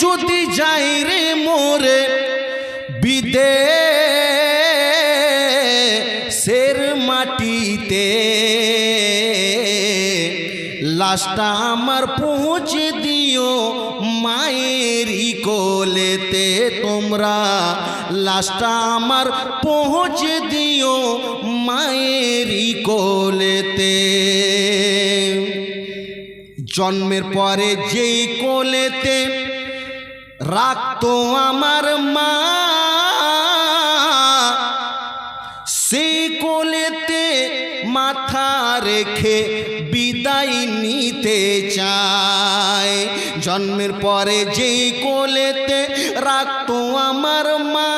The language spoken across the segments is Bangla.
যদি যাই রে মোরে বিদেশের মাটিতে, লাশটা আমার পৌঁছে দিও মায়েরই কোলেতে। তোমরা লাশটা আমার পৌঁছে দিও মায়েরই কোলেতে। জন্মের পরে যেই কোলেতে রাখতো আমার মা, সেই কোলেতে মাথা রেখে বিদায় নিতে চায়। জন্মের পরে যেই কোলেতে রাখতো আমার মা,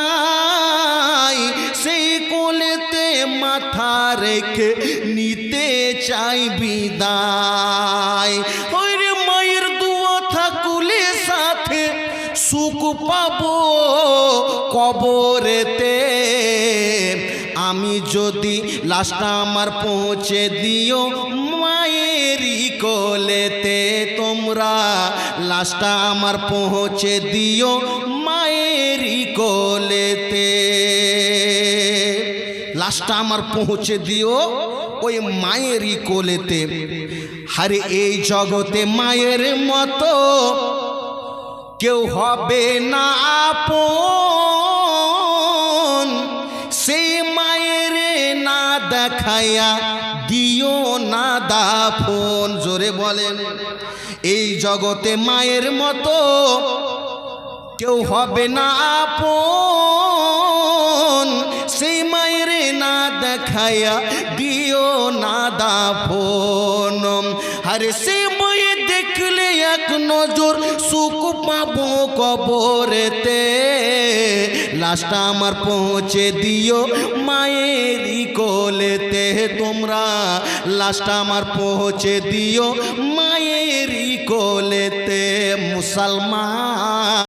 সেই কোলেতে মাথা রেখে নিতে চাই বিদায়। ওই রে মায়ের দুয়া থাকলে সাথে সুখ পাবো কবরেতে। আমি যদি লাশটা আমার পৌঁছে দিও মায়েরই কোলেতে। তোমরা লাশটা আমার পৌঁছে দিও মায়েরই কোলেতে। লাশটা আমার পৌঁছে দিও ওই মায়েরই কোলেতে। আরে এই জগতে মায়ের মতো কেউ হবে না আপন। সেই মায়ের না দেখাইয়া দিও না দাফন। জোরে বলেন। এই জগতে মায়ের মতো কেউ হবে না আপন। সেই মায়ের না দেখাইয়া দিও না দাফন। আরে সে মায়ে দেখলে এক নজর সুখ পাবো কবরেতে। লাশটা আমার পৌঁছে দিও মায়েরই কোলেতে। তোমরা লাশটা আমার পৌঁছে দিও মায়েরই কোলেতে। মুসলমান।